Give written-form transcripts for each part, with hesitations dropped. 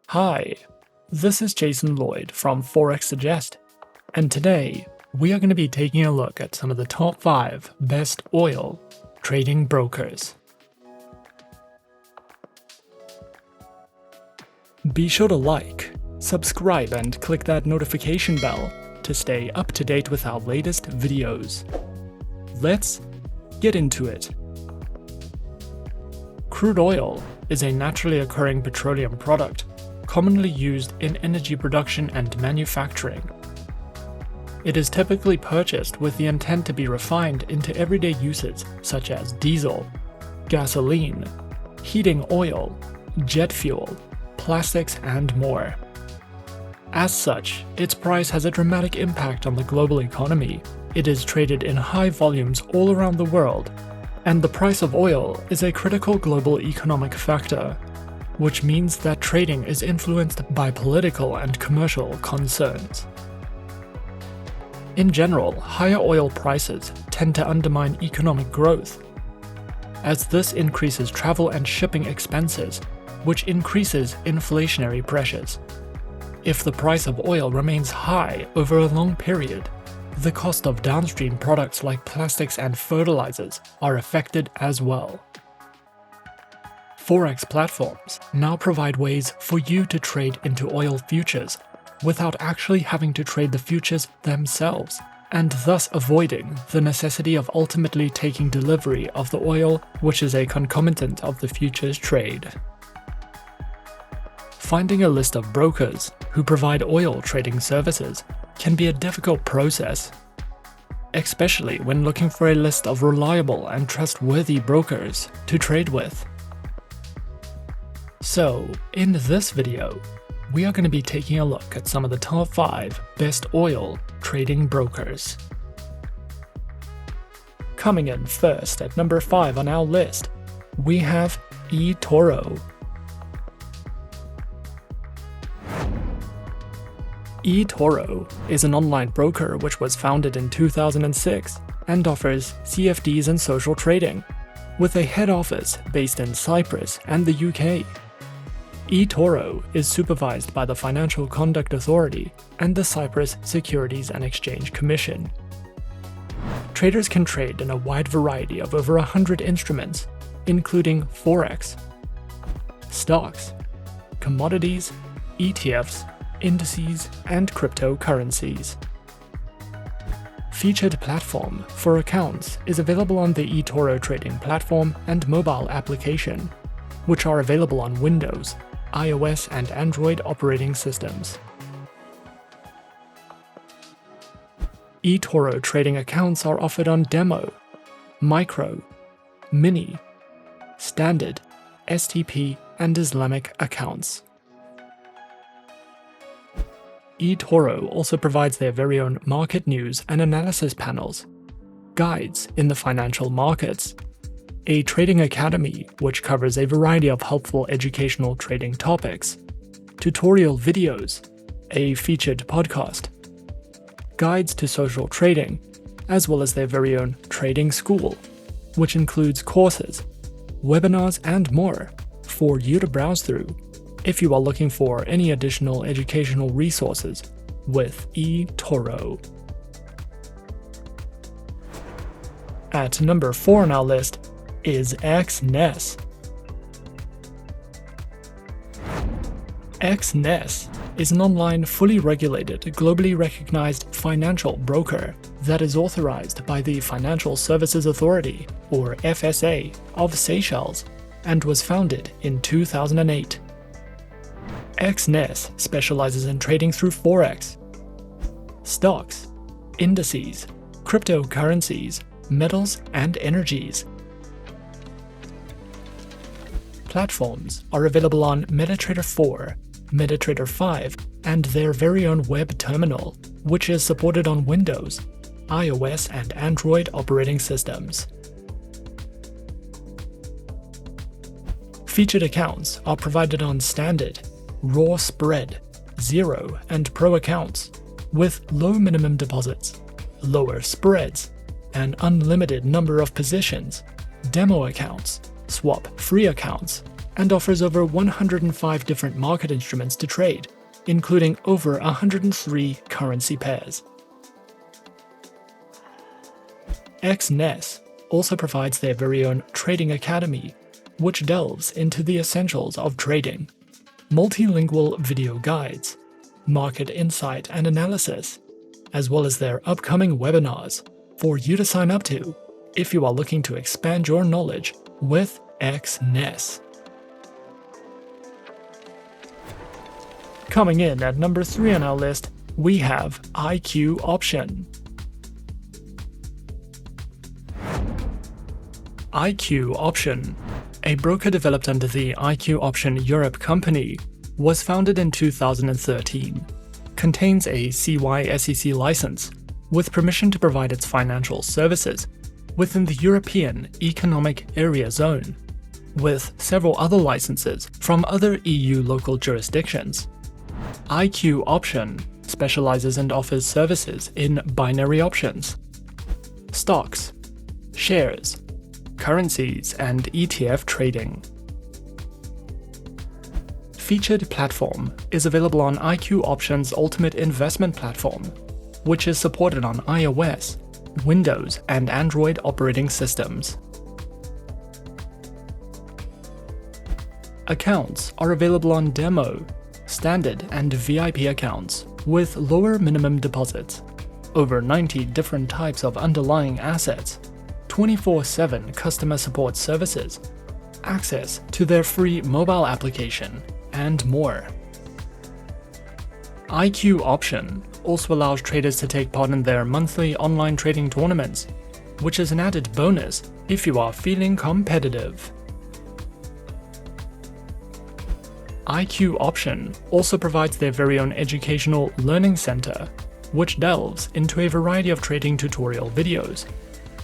Hi, this is Jason Lloyd from Forexsuggest, and today we are going to be taking a look at some of the top 5 best oil trading brokers. Be sure to like, subscribe, and click that notification bell to stay up to date with our latest videos. Let's get into it. Crude oil is a naturally occurring petroleum product commonly used in energy production and manufacturing. It is typically purchased with the intent to be refined into everyday uses such as diesel, gasoline, heating oil, jet fuel, plastics, and more. As such, its price has a dramatic impact on the global economy. It is traded in high volumes all around the world, and the price of oil is a critical global economic factor, which means that trading is influenced by political and commercial concerns. In general, higher oil prices tend to undermine economic growth, as this increases travel and shipping expenses, which increases inflationary pressures. If the price of oil remains high over a long period, the cost of downstream products like plastics and fertilizers are affected as well. Forex platforms now provide ways for you to trade into oil futures without actually having to trade the futures themselves, and thus avoiding the necessity of ultimately taking delivery of the oil, which is a concomitant of the futures trade. Finding a list of brokers who provide oil trading services can be a difficult process, especially when looking for a list of reliable and trustworthy brokers to trade with. So, in this video, we are going to be taking a look at some of the top 5 best oil trading brokers. Coming in first at number 5 on our list, we have eTorro. eTorro is an online broker which was founded in 2006 and offers CFDs and Social Trading, with a head office based in Cyprus and the UK. eTorro is supervised by the Financial Conduct Authority and the Cyprus Securities and Exchange Commission. Traders can trade in a wide variety of over 100 instruments, including Forex, stocks, commodities, ETFs, indices, and cryptocurrencies. Featured platform for accounts is available on the eTorro trading platform and mobile application, which are available on Windows, iOS, and Android operating systems. eTorro trading accounts are offered on Demo, Micro, Mini, Standard, STP, and Islamic accounts. eTorro also provides their very own market news and analysis panels, guides in the financial markets, a trading academy which covers a variety of helpful educational trading topics, tutorial videos, a featured podcast, guides to social trading, as well as their very own trading school, which includes courses, webinars, and more for you to browse through if you are looking for any additional educational resources with eTorro. At number 4 on our list is Exness. Exness is an online, fully regulated, globally recognized financial broker that is authorized by the Financial Services Authority, or FSA, of Seychelles, and was founded in 2008. Exness specializes in trading through Forex, stocks, indices, cryptocurrencies, metals, and energies. Platforms are available on MetaTrader 4, MetaTrader 5, and their very own web terminal, which is supported on Windows, iOS, and Android operating systems. Featured accounts are provided on Standard, Raw Spread, Zero, and Pro accounts, with low minimum deposits, lower spreads, an unlimited number of positions, demo accounts, swap-free accounts, and offers over 105 different market instruments to trade, including over 103 currency pairs. Exness also provides their very own trading academy, which delves into the essentials of trading, multilingual video guides, market insight and analysis, as well as their upcoming webinars for you to sign up to if you are looking to expand your knowledge with Exness. Coming in at number 3 on our list, we have IQ Option. IQ Option, a broker developed under the IQ Option Europe company, was founded in 2013, contains a CySEC license, with permission to provide its financial services within the European Economic Area Zone, with several other licenses from other EU local jurisdictions. IQ Option specializes and offers services in binary options, stocks, shares, currencies, and ETF trading. Featured platform is available on IQ Option's Ultimate Investment Platform, which is supported on iOS, Windows, and Android operating systems. Accounts are available on demo, standard, and VIP accounts with lower minimum deposits, over 90 different types of underlying assets, 24/7 customer support services, access to their free mobile application, and more. IQ Option also allows traders to take part in their monthly online trading tournaments, which is an added bonus if you are feeling competitive. IQ Option also provides their very own educational learning center, which delves into a variety of trading tutorial videos,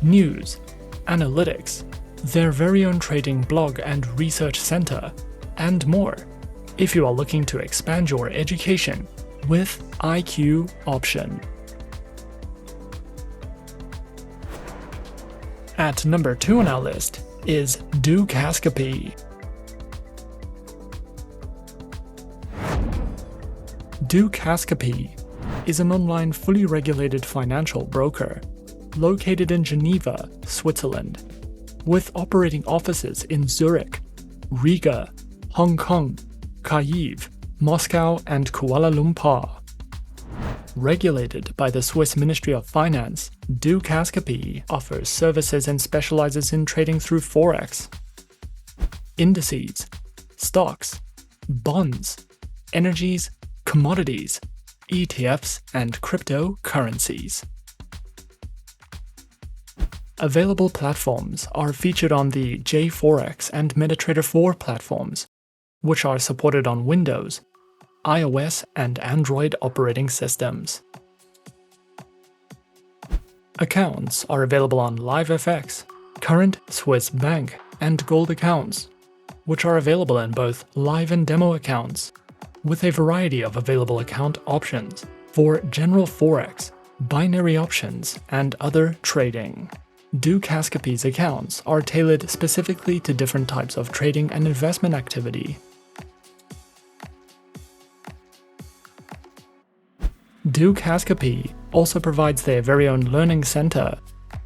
news, analytics, their very own trading blog and research center, and more, if you are looking to expand your education with IQ Option. At number 2 on our list is Dukascopy. Dukascopy is an online fully regulated financial broker located in Geneva, Switzerland, with operating offices in Zurich, Riga, Hong Kong, Kyiv, Moscow, and Kuala Lumpur. Regulated by the Swiss Ministry of Finance, Dukascopy offers services and specializes in trading through Forex, indices, stocks, bonds, energies, commodities, ETFs, and cryptocurrencies. Available platforms are featured on the JForex and MetaTrader 4 platforms, which are supported on Windows, iOS, and Android operating systems. Accounts are available on LiveFX, current Swiss bank, and gold accounts, which are available in both live and demo accounts, with a variety of available account options for general Forex, binary options, and other trading. Dukascopy's accounts are tailored specifically to different types of trading and investment activity. Dukascopy also provides their very own learning center,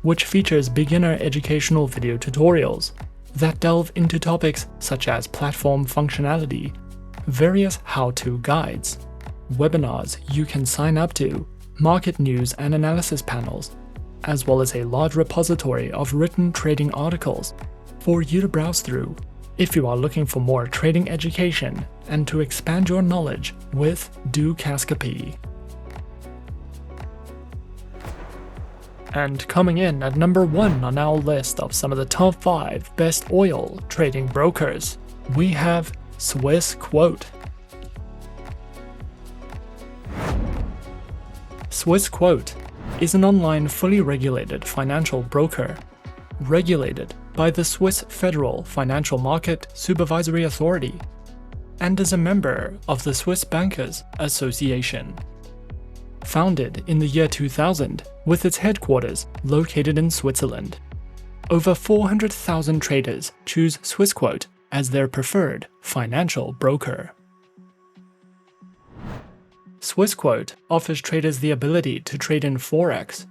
which features beginner educational video tutorials that delve into topics such as platform functionality, various how-to guides, webinars you can sign up to, market news and analysis panels, as well as a large repository of written trading articles for you to browse through if you are looking for more trading education and to expand your knowledge with Dukascopy. And coming in at number 1 on our list of some of the top 5 best oil trading brokers, we have Swissquote. Swissquote is an online fully regulated financial broker, regulated by the Swiss Federal Financial Market Supervisory Authority, and is a member of the Swiss Bankers Association. Founded in the year 2000 with its headquarters located in Switzerland, over 400,000 traders choose Swissquote as their preferred financial broker. Swissquote offers traders the ability to trade in Forex,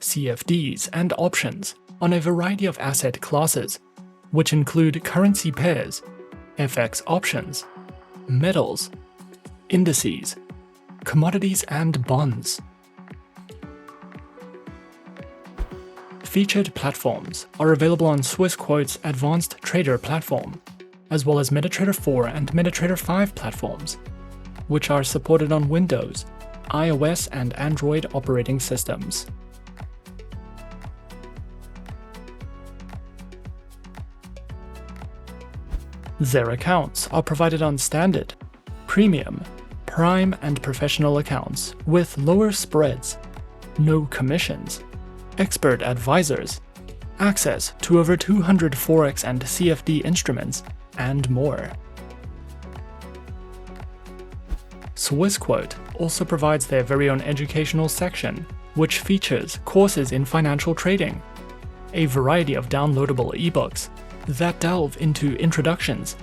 CFDs, and options on a variety of asset classes, which include currency pairs, FX options, metals, indices, commodities, and bonds. Featured platforms are available on Swissquote's Advanced Trader platform, as well as MetaTrader 4 and MetaTrader 5 platforms, which are supported on Windows, iOS, and Android operating systems. Their accounts are provided on Standard, Premium, Prime, and Professional accounts with lower spreads, no commissions, expert advisors, access to over 200 Forex and CFD instruments, and more. Swissquote also provides their very own educational section, which features courses in financial trading, a variety of downloadable ebooks that delve into introductions,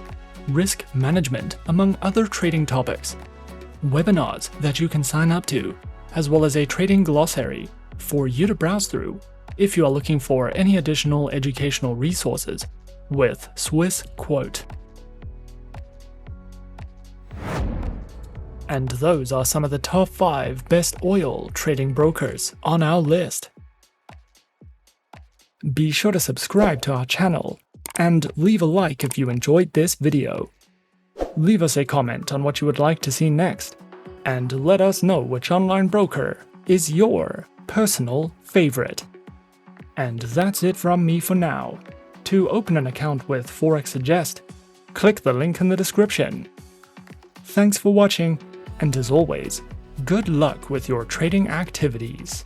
risk management, among other trading topics, webinars that you can sign up to, as well as a trading glossary for you to browse through if you are looking for any additional educational resources with Swissquote. And those are some of the top 5 best oil trading brokers on our list. Be sure to subscribe to our channel and leave a like if you enjoyed this video. Leave us a comment on what you would like to see next, and let us know which online broker is your personal favorite. And that's it from me for now. To open an account with Forexsuggest, click the link in the description. Thanks for watching, and as always, good luck with your trading activities.